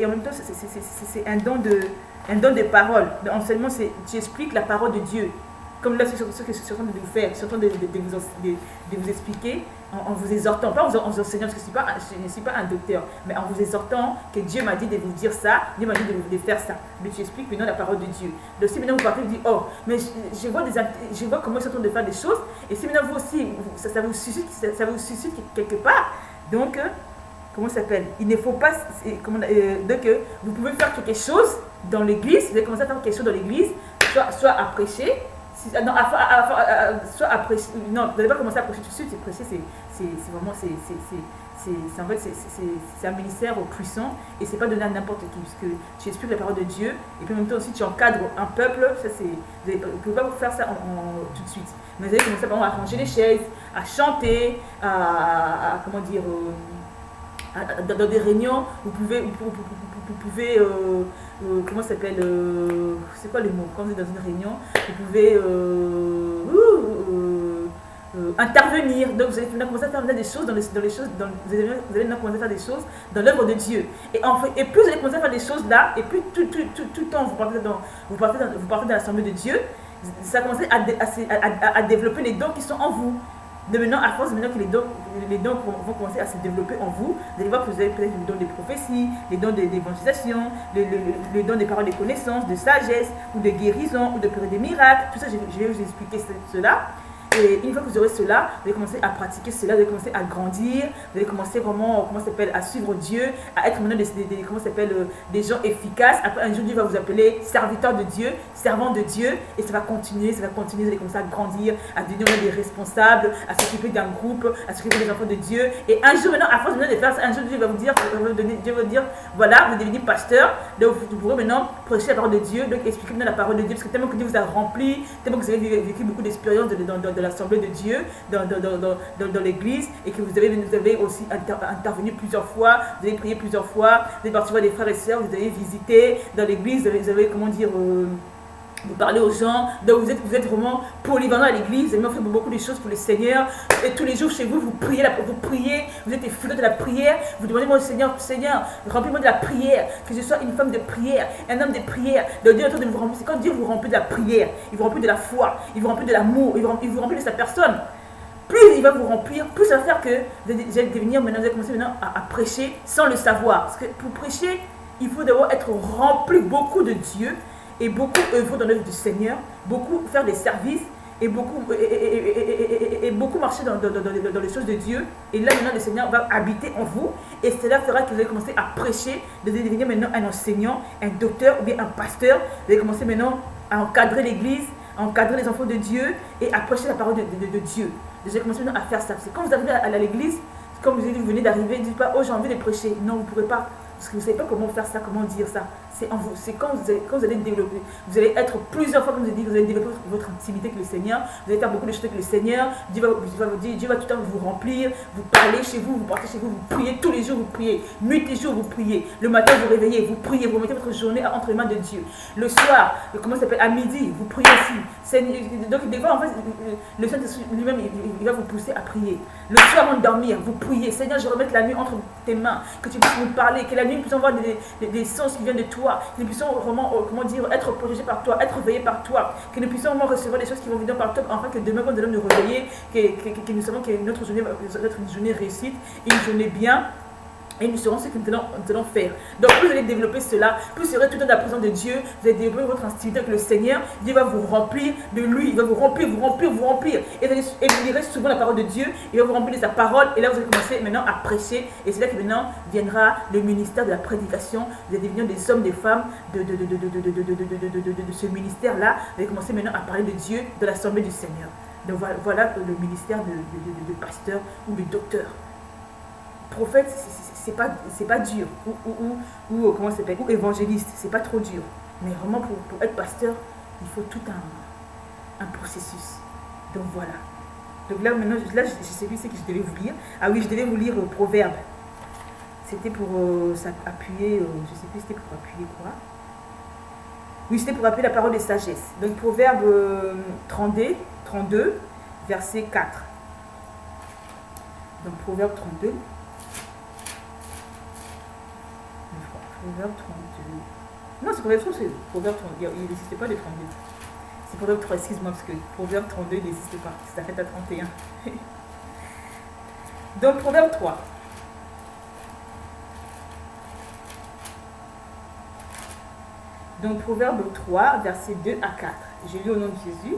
en même temps, c'est un don de parole. L'enseignement, c'est tu expliques la parole de Dieu. Comme là, c'est ce que je suis en train de vous faire, je suis en train de vous expliquer, en vous exhortant, pas en vous enseignant, parce que je ne suis pas un docteur, mais en vous exhortant que Dieu m'a dit de vous dire ça, Dieu m'a dit de faire ça. Mais tu expliques maintenant la parole de Dieu. Donc si maintenant vous partez, vous dites, oh, mais je vois comment ils sont en train de faire des choses, et si maintenant vous aussi, ça vous suscite quelque part, donc, comment ça s'appelle? Il ne faut pas, donc vous pouvez faire quelque chose dans l'église, vous allez commencer à faire quelque chose dans l'église, soit à prêcher, non, soit à prêcher, non, vous n'allez pas commencer à prêcher tout de suite, prêcher, c'est vraiment, en fait, c'est un ministère puissant, et c'est pas donné à n'importe qui, puisque tu expliques la parole de Dieu, et puis en même temps aussi tu encadres un peuple, ça c'est, vous ne pouvez pas faire ça tout de suite, mais vous allez commencer par exemple, à ranger les chaises, à chanter, comment dire, dans des réunions, vous pouvez comment ça s'appelle, c'est quoi le mot, quand vous êtes dans une réunion, vous pouvez intervenir. Donc vous allez commencer à faire des choses vous allez commencer à faire des choses dans l'œuvre de Dieu. Et plus vous allez commencer à faire des choses là, et plus tout le temps vous partez dans l'assemblée de Dieu, ça commence à développer les dons qui sont en vous. De maintenant, à force maintenant que les dons vont commencer à se développer en vous, vous allez voir que vous avez peut-être les dons des prophéties, les dons d'évangélisation, les dons des paroles de connaissance, de sagesse, ou de guérison, ou de période des miracles. Tout ça, je vais vous expliquer cela. Et une fois que vous aurez cela, vous allez commencer à pratiquer cela, vous allez commencer à grandir, vous allez commencer vraiment, à suivre Dieu, à être maintenant des gens efficaces. Après, un jour, Dieu va vous appeler serviteur de Dieu, servant de Dieu, et ça va continuer, vous allez commencer à grandir, à devenir des responsables, à s'occuper d'un groupe, à s'occuper des enfants de Dieu. Et un jour maintenant, à force de faire ça, un jour, Dieu va vous dire, voilà, vous devenez pasteur, donc vous pourrez maintenant prêcher la parole de Dieu, donc expliquer maintenant la parole de Dieu, parce que tellement que Dieu vous a rempli, tellement que vous avez vécu beaucoup d'expériences dans l'assemblée de Dieu, dans l'église, et que vous avez aussi intervenu plusieurs fois, vous avez prié plusieurs fois, vous avez parti voir des frères et sœurs, vous avez visité dans l'église, vous avez comment dire, vous parlez aux gens, donc vous êtes vraiment polyvalent à l'église, vous avez fait beaucoup de choses pour le Seigneur, et tous les jours chez vous, vous priez, vous êtes effleuré de la prière, vous demandez au Seigneur, remplis-moi de la prière, que je sois une femme de prière, un homme de prière. Donc Dieu est en train de vous remplir, c'est quand Dieu vous remplit de la prière, il vous remplit de la foi, il vous remplit de l'amour, il vous remplit de sa personne. Plus il va vous remplir, plus ça va faire que vous allez devenir maintenant, vous allez commencer maintenant à prêcher sans le savoir. Parce que pour prêcher, il faut d'abord être rempli beaucoup de Dieu, et beaucoup œuvrer dans l'œuvre du Seigneur, beaucoup faire des services, et beaucoup marcher dans les choses de Dieu. Et là maintenant le Seigneur va habiter en vous, et cela fera que vous allez commencer à prêcher, vous allez devenir maintenant un enseignant, un docteur ou bien un pasteur. Vous allez commencer maintenant à encadrer l'église, à encadrer les enfants de Dieu, et à prêcher la parole de Dieu. Vous allez commencer maintenant à faire ça. C'est quand vous arrivez à l'église, comme vous venez d'arriver, ne dites pas, oh j'ai envie de prêcher. Non, vous ne pourrez pas. Parce que vous ne savez pas comment faire ça, comment dire ça. C'est en vous. C'est quand vous allez développer. Vous allez être plusieurs fois, comme je vous ai dit, vous allez développer votre intimité avec le Seigneur. Vous allez faire beaucoup de choses avec le Seigneur. Dieu va vous dire, Dieu va tout le temps vous remplir. Vous parlez chez vous, vous partez chez vous, vous priez tous les jours, vous priez. Nuit et jour, vous priez. Le matin, vous réveillez, vous priez, vous mettez votre journée entre les mains de Dieu. Le soir, comment ça s'appelle, à midi, vous priez aussi. Donc des fois, en fait, le Saint-Esprit lui-même, il va vous pousser à prier. Le soir, avant de dormir, vous priez. Seigneur, je remets la nuit entre tes mains. Que tu puisses nous parler, que la nuit, nous puissions voir des sens qui viennent de toi. Que nous puissions vraiment, être protégés par toi, être veillés par toi. Que nous puissions vraiment recevoir des choses qui vont venir par toi, afin que demain, quand nous allons nous réveiller, que nous savons que notre journée va être une journée réussite, une journée bien. Et nous serons ce que nous allons faire. Donc, plus vous allez développer cela, plus vous serez tout le temps dans la présence de Dieu. Vous allez développer votre intimité avec le Seigneur. Dieu va vous remplir de lui. Il va vous remplir, vous remplir, vous remplir. Et vous lirez souvent la parole de Dieu. Il va vous remplir de sa parole. Et là, vous allez commencer maintenant à prêcher. Et c'est là que maintenant viendra le ministère de la prédication. Vous allez devenir des hommes, des femmes de ce ministère-là. Vous allez commencer maintenant à parler de Dieu, de l'assemblée du Seigneur. Donc, voilà le ministère de pasteur ou de docteur. Prophète, c'est pas dur, ou comment ça s'appelle, ou évangéliste, c'est pas trop dur. Mais vraiment pour être pasteur, il faut tout un processus. Donc voilà. Donc là maintenant, je sais plus ce que je devais vous lire. Ah oui, je devais vous lire Proverbe. C'était pour appuyer, je sais plus c'était pour appuyer quoi. Oui, c'était pour appuyer la parole de sagesse. Donc Proverbe 32, verset 4. Donc Proverbe 32. Proverbe 32. Non, c'est Proverbe 32. C'est Proverbe 32. Il n'existe pas de 32. C'est Proverbe 3, excuse-moi, parce que Proverbe 32 n'existe pas. Ça fait à 31. Donc, Proverbe 3. Donc, Proverbe 3, versets 2 à 4. Je lis au nom de Jésus.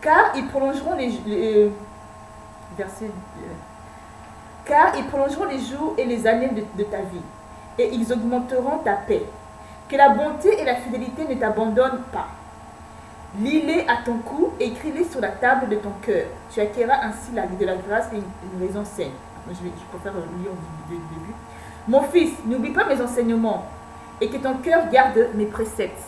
Car ils prolongeront car ils prolongeront les jours et les années de ta vie. Et ils augmenteront ta paix. Que la bonté et la fidélité ne t'abandonnent pas. Lis-les à ton cou et écris-les sur la table de ton cœur. Tu acquerras ainsi de la grâce et une raison saine. Je préfère lire du début. Mon fils, n'oublie pas mes enseignements et que ton cœur garde mes préceptes.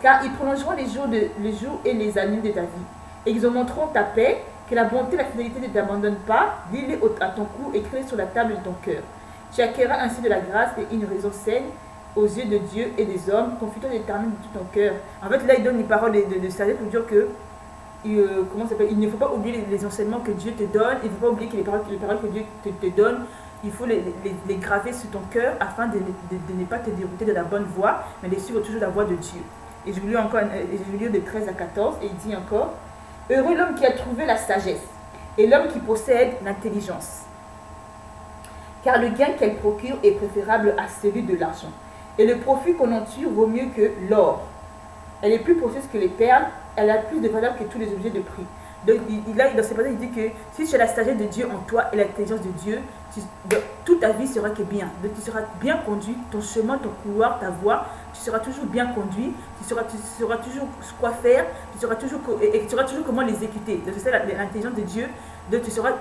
Car ils prolongeront les jours et les années de ta vie. Et ils augmenteront ta paix. Que la bonté et la fidélité ne t'abandonnent pas. Lis-les à ton cou et écris-les sur la table de ton cœur. Tu acquerras ainsi de la grâce et une raison saine aux yeux de Dieu et des hommes. Confie-toi l'éternel de tout ton cœur. En fait, là, il donne une parole de sagesse pour dire que il ne faut pas oublier les enseignements que Dieu te donne. Il ne faut pas oublier que les paroles que Dieu te donne, il faut les graver sur ton cœur afin de ne pas te dérouter de la bonne voie, mais de suivre toujours la voie de Dieu. Et je vous lis de 13 à 14, et il dit encore, heureux l'homme qui a trouvé la sagesse et l'homme qui possède l'intelligence. Car le gain qu'elle procure est préférable à celui de l'argent. Et le profit qu'on en tire vaut mieux que l'or. Elle est plus précieuse que les perles, elle a plus de valeur que tous les objets de prix. Donc, dans ces passages, il dit que si tu as la sagesse de Dieu en toi et l'intelligence de Dieu, toute ta vie sera que bien. Donc, tu seras bien conduit, ton chemin, ton couloir, ta voie, tu seras toujours bien conduit, tu sauras toujours quoi faire, tu sauras toujours comment l'exécuter. Donc, c'est ça l'intelligence de Dieu. Donc, tu sauras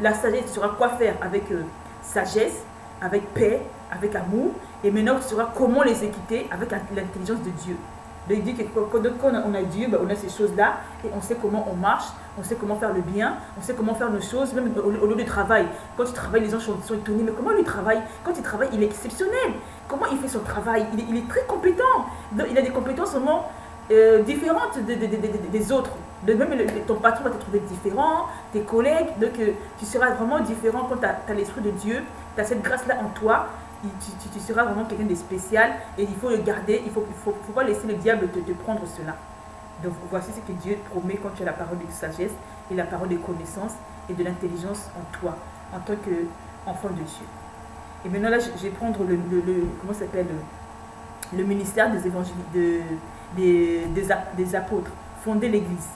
la sagesse, tu sauras quoi faire avec sagesse, avec paix, avec amour. Et maintenant, tu sauras comment l'exécuter avec l'intelligence de Dieu. Donc, il dit que quand on a Dieu, on a ces choses-là et on sait comment on marche, on sait comment faire le bien, on sait comment faire nos choses, même au lieu du travail. Quand tu travailles, les gens sont étonnés, mais comment lui travaille? Quand il travaille, il est exceptionnel. Comment il fait son travail? Il est très compétent. Donc, il a des compétences vraiment différentes des autres. Même ton patron va te trouver différent, tes collègues, donc tu seras vraiment différent quand tu as l'esprit de Dieu, tu as cette grâce-là en toi. Tu seras vraiment quelqu'un de spécial et il faut le garder, il ne faut pas laisser le diable te prendre cela. Donc voici ce que Dieu promet quand tu as la parole de sagesse et la parole de connaissance et de l'intelligence en toi, en tant qu'enfant de Dieu. Et maintenant là, je vais prendre comment s'appelle le ministère des évangélistes, des apôtres, fonder l'église.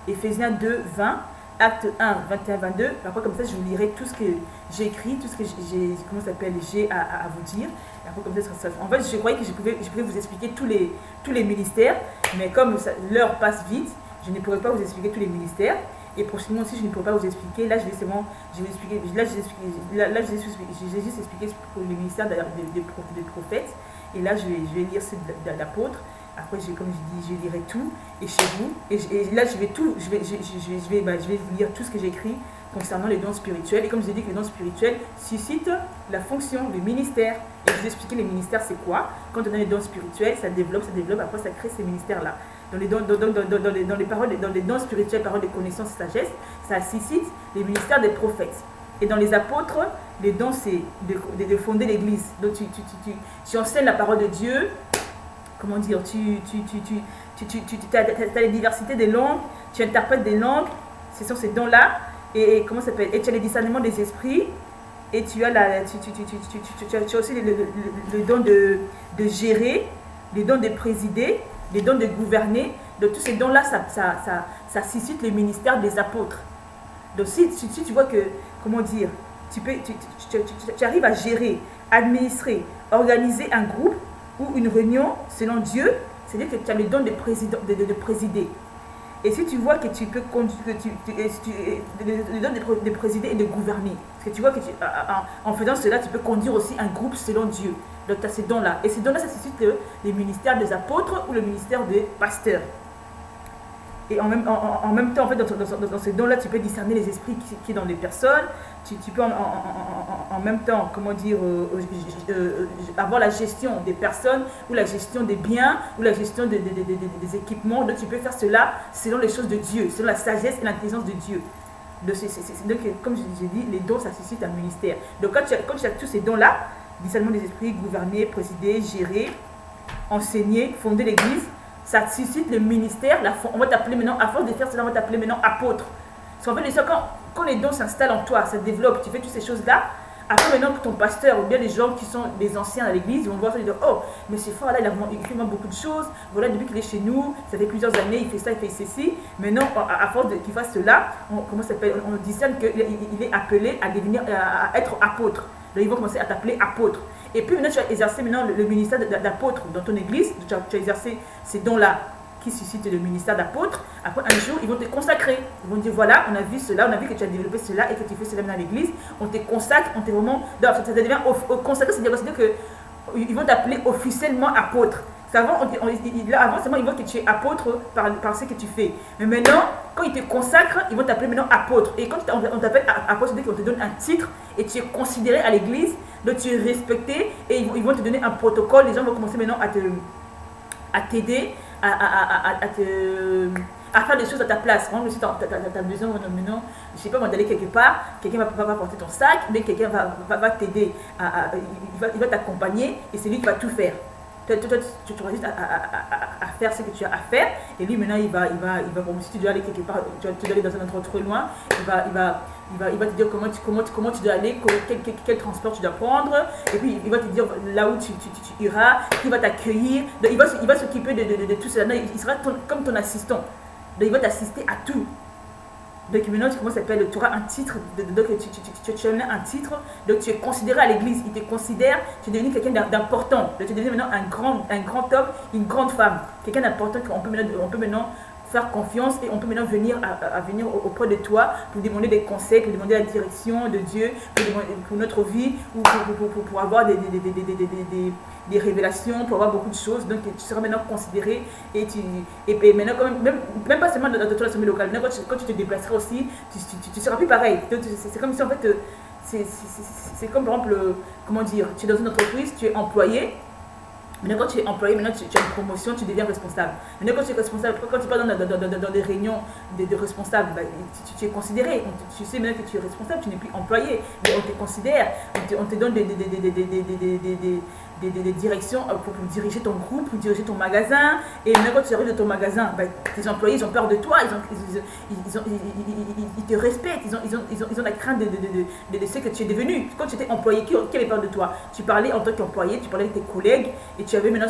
Éphésiens 2, 20. Acte 1, 21, 22. Après, comme ça, je vous lirai tout ce que j'ai écrit, tout ce que j'ai à vous dire. Après, comme ça, en fait, je croyais que je pouvais vous expliquer tous les ministères, mais comme l'heure passe vite, je ne pourrai pas vous expliquer tous les ministères. Et prochainement aussi, je ne pourrai pas vous expliquer. Là, j'ai juste expliqué pour les ministères des prophètes. Et là, je vais lire ceux d'apôtres. Après, comme je dis, je lirai tout, et chez vous, et là, je vais vous lire tout ce que j'ai écrit concernant les dons spirituels. Et comme je dis que les dons spirituels suscitent la fonction, le ministère. Et je vous expliquer les ministères, c'est quoi. Quand on a les dons spirituels, ça développe, après ça crée ces ministères-là. Dans les dons spirituels, paroles de connaissance et sagesse, ça suscite les ministères des prophètes. Et dans les apôtres, les dons, c'est de fonder l'église. Donc tu enseignes la parole de Dieu. Comment dire, tu as les diversités des langues, tu interprètes des langues, ce sont ces dons-là, et comment ça s'appelle, et tu as les discernements des esprits, et tu as, tu as aussi le don de gérer, le don de présider, le don de gouverner. De tous ces dons-là, ça suscite le ministère des apôtres. Donc si tu vois que, comment dire, tu arrives à gérer, administrer, organiser un groupe ou une réunion selon Dieu, c'est-à-dire que tu as le don de présider. Et si tu vois que tu peux conduire, le don de présider et de gouverner, parce que tu vois que en faisant cela, tu peux conduire aussi un groupe selon Dieu. Donc tu as ces dons-là. Et ces dons-là, ça suscite le ministère des apôtres ou le ministère des pasteurs. Et en même temps, en fait, dans ces dons-là, tu peux discerner les esprits qui sont dans les personnes. Tu peux en même temps, comment dire, avoir la gestion des personnes, ou la gestion des biens, ou la gestion des équipements. Donc tu peux faire cela selon les choses de Dieu, selon la sagesse et l'intelligence de Dieu. Donc, comme j'ai dit, les dons, ça suscite un ministère. Donc quand tu as tous ces dons-là, discernement des esprits, gouverner, présider, gérer, enseigner, fonder l'église, ça suscite le ministère. On va t'appeler maintenant, à force de faire cela, on va t'appeler maintenant apôtre. Parce qu'en fait, quand les dons s'installent en toi, ça développe, tu fais toutes ces choses-là, après maintenant que ton pasteur ou bien les gens qui sont des anciens à l'église, ils vont voir ça et dire, oh, mais ce frère-là, il fait vraiment beaucoup de choses. Voilà, depuis qu'il est chez nous, ça fait plusieurs années, il fait ça, il fait ceci. Maintenant, à force qu'il fasse cela, on discerne qu'il est appelé à être apôtre. Donc, ils vont commencer à t'appeler apôtre. Et puis maintenant, tu as exercé le ministère d'apôtre dans ton église. Tu as exercé ces dons-là qui suscitent le ministère d'apôtre. Après, un jour, ils vont te consacrer. Ils vont dire, voilà, on a vu cela, on a vu que tu as développé cela et que tu fais cela dans l'église. On te consacre, on te vraiment... Ça devient consacré, c'est-à-dire qu'ils vont t'appeler officiellement apôtre. Avant, seulement, ils voient que tu es apôtre par ce que tu fais. Mais maintenant, quand ils te consacrent, ils vont t'appeler maintenant apôtre. Et quand on t'appelle apôtre, c'est-à-dire qu'on te donne un titre et tu es considéré à l'église, donc tu es respecté et ils vont te donner un protocole. Les gens vont commencer maintenant à t'aider, à faire des choses à ta place. Par exemple, si tu as besoin maintenant, je ne sais pas, d'aller quelque part, quelqu'un va porter ton sac, mais quelqu'un va t'aider, il va t'accompagner et c'est lui qui va tout faire. Toi, tu choisis à faire ce que tu as à faire, et lui maintenant il va si tu dois aller quelque part, tu dois aller dans un endroit trop loin, il va te dire comment tu dois aller, quel transport tu dois prendre, et puis il va te dire là où tu iras, qui va t'accueillir. Donc il va s'occuper de tout cela. Il sera comme ton assistant. Donc il va t'assister à tout. Donc maintenant tu commences à faire, tu auras un titre, donc tu as un titre, donc tu es considéré à l'église, ils te considèrent, tu es devenu quelqu'un d'important, donc tu es devenu maintenant un grand homme, une grande femme, quelqu'un d'important qu'on peut maintenant faire confiance et on peut maintenant venir auprès de toi pour demander des conseils, pour demander la direction de Dieu pour notre vie ou pour avoir des révélations, pour avoir beaucoup de choses. Donc tu seras maintenant considéré et maintenant même pas seulement dans ton assemblée locale, maintenant quand tu te déplaceras aussi, tu seras plus pareil. C'est comme si en fait c'est comme par exemple, comment dire, tu es dans une entreprise, tu es employé. Maintenant, quand tu es employé, maintenant tu as une promotion, tu deviens responsable. Maintenant, quand tu es responsable, quand tu pars dans des réunions de responsables, bah, tu es considéré. Tu sais maintenant que tu es responsable, tu n'es plus employé. Mais on te considère, on te donne des directions pour diriger ton groupe, pour diriger ton magasin. Et maintenant, quand tu arrives dans ton magasin, bah, tes employés, ils ont peur de toi, ils te respectent, ils ont la crainte de ce que tu es devenu. Quand tu étais employé, qui avait peur de toi? Tu parlais en tant qu'employé, tu parlais avec tes collègues et tu avais maintenant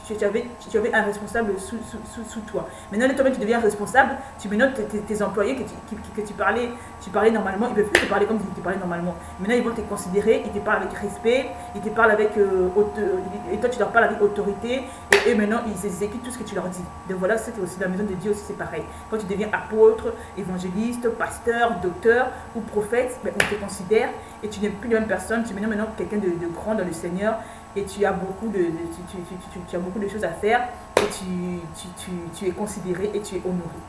tu avais un responsable sous toi. Maintenant, toi-même, tu deviens responsable, tu maintenant tes employés que tu parlais normalement, ils ne peuvent plus te parler comme tu parlais normalement. Maintenant, ils vont te considérer, ils te parlent avec respect, ils te parlent avec et toi, tu leur parles avec autorité et eux, maintenant, ils exécutent tout ce que tu leur dis. Donc voilà, c'est aussi la maison de Dieu aussi, c'est pareil. Quand tu deviens apôtre, évangéliste, pasteur, docteur ou prophète, ben, on te considère et tu n'es plus la même personne, tu es maintenant quelqu'un de grand dans le Seigneur. Et tu as beaucoup de choses à faire et tu es considéré et tu es honoré.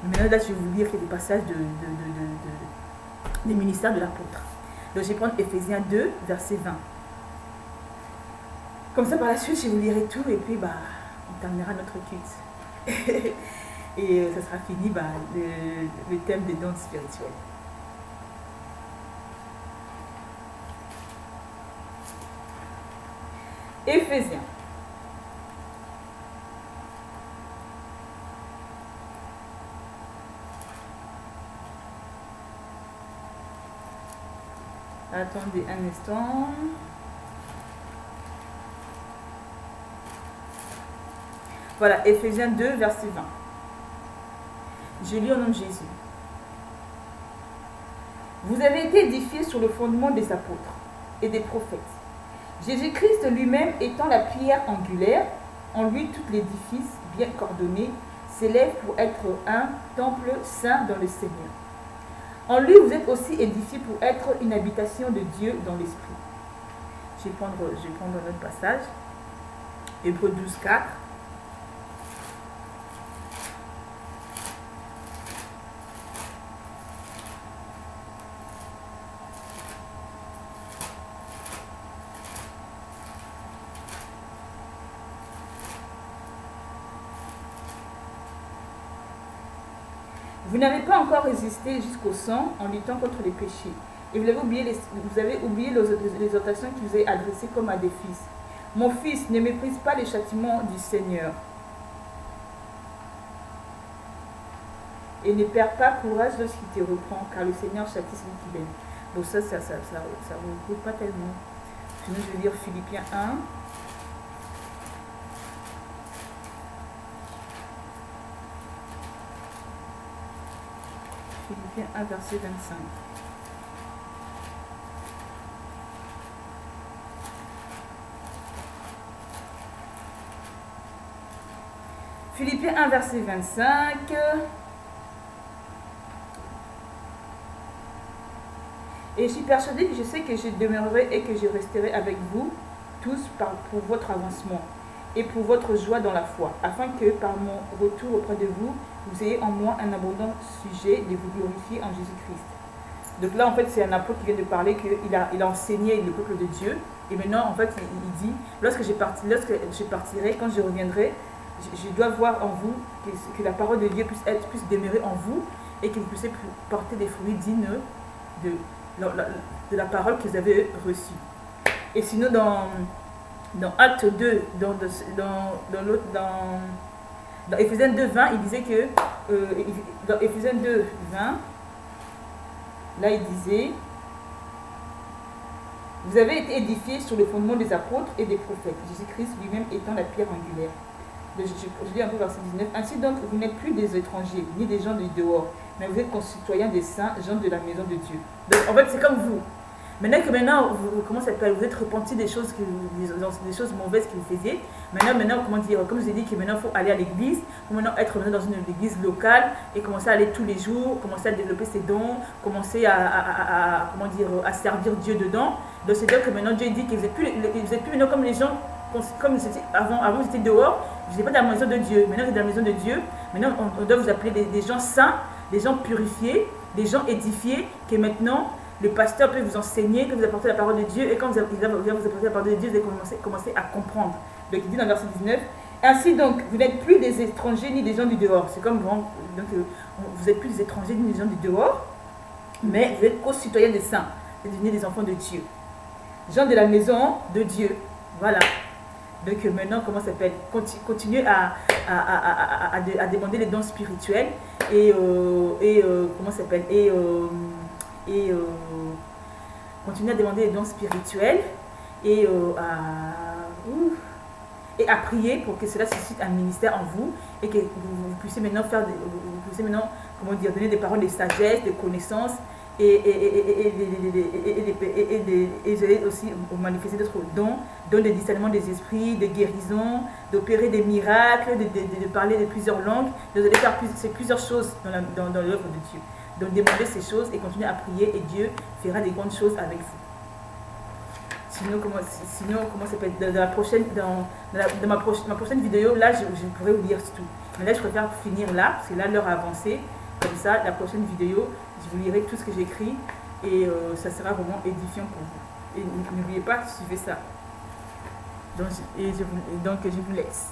Maintenant, là, je vais vous lire quelques passages des ministères de l'apôtre. Donc, je vais prendre Ephésiens 2, verset 20. Comme ça, par la suite, je vous lirai tout et puis on terminera notre culte. Et ça sera fini le thème des dons spirituels. Éphésiens. Attendez un instant. Voilà, Éphésiens 2, verset 20. Je lis au nom de Jésus. Vous avez été édifiés sur le fondement des apôtres et des prophètes. Jésus-Christ lui-même étant la pierre angulaire, en lui tout l'édifice bien coordonné s'élève pour être un temple saint dans le Seigneur. En lui, vous êtes aussi édifiés pour être une habitation de Dieu dans l'Esprit. Je vais prendre notre passage. Hébreux 12, 4. Vous n'avez pas encore résisté jusqu'au sang en luttant contre les péchés. Et vous avez oublié les exhortations qui vous est adressées comme à des fils. Mon fils, ne méprise pas les châtiments du Seigneur. Et ne perds pas courage lorsqu'il te reprend, car le Seigneur châtie celui qui l'aime. Bon, ça ne vous pas tellement. Sinon, je vais lire Philippiens 1. Philippiens 1, verset 25. Philippiens 1, verset 25. Et je suis persuadée que je sais que je demeurerai et que je resterai avec vous tous pour votre avancement et pour votre joie dans la foi, afin que par mon retour auprès de vous, vous ayez en moi un abondant sujet de vous glorifier en Jésus-Christ. Donc là, en fait, c'est un apôtre qui vient de parler qu'il a enseigné le peuple de Dieu. Et maintenant, en fait, il dit, lorsque je partirai, quand je reviendrai, je dois voir en vous que la parole de Dieu puisse demeurer en vous et que vous puissiez porter des fruits dignes de la parole que vous avez reçue. Et sinon, dans Acte 2, dans Éphésiens 2, 20, il disait que, dans Éphésiens 2, 20, là il disait, vous avez été édifiés sur le fondement des apôtres et des prophètes, Jésus-Christ lui-même étant la pierre angulaire. Je lis un peu verset 19. Ainsi donc, vous n'êtes plus des étrangers, ni des gens du dehors, mais vous êtes concitoyens des saints, gens de la maison de Dieu. Donc en fait, c'est comme vous. Maintenant, vous êtes repentis des choses mauvaises que vous faisiez. Maintenant, comment dire, comme je vous ai dit que maintenant il faut aller à l'église, il faut maintenant être dans une église locale et commencer à aller tous les jours, commencer à développer ses dons, commencer à servir Dieu dedans. Donc c'est dire que maintenant Dieu dit que vous n'êtes plus maintenant comme les gens, comme avant vous étiez dehors, vous n'étiez pas dans la maison de Dieu. Maintenant vous êtes dans la maison de Dieu. Maintenant on doit vous appeler des gens saints, des gens purifiés, des gens édifiés, que maintenant le pasteur peut vous enseigner, peut vous apporter la parole de Dieu, et quand il va vous apporter la parole de Dieu, vous allez commencer à comprendre. Donc il dit dans le verset 19, ainsi donc, vous n'êtes plus des étrangers ni des gens du dehors. C'est comme vous n'êtes plus des étrangers ni des gens du dehors, mais vous êtes co-citoyens des saints, vous êtes devenus des enfants de Dieu. Gens de la maison de Dieu. Voilà. Donc maintenant, comment ça s'appelle? Continuez à demander les dons spirituels et comment ça s'appelle? Continuez à demander les dons spirituels et à prier pour que cela suscite un ministère en vous et que vous puissiez maintenant donner des paroles de sagesse, de connaissances et vous allez aussi manifester d'autres dons de discernement des esprits, de guérison, d'opérer des miracles, de parler de plusieurs langues. Vous allez faire plusieurs choses dans l'œuvre de Dieu. Donc demandez ces choses et continuez à prier et Dieu fera des grandes choses avec vous. Sinon, comment ça peut être dans ma prochaine vidéo, là je pourrais vous lire tout. Mais là je préfère finir là, parce que là l'heure a avancé. Comme ça, la prochaine vidéo, je vous lirai tout ce que j'ai écrit et ça sera vraiment édifiant pour vous. Et n'oubliez pas, suivez ça. Donc je vous laisse.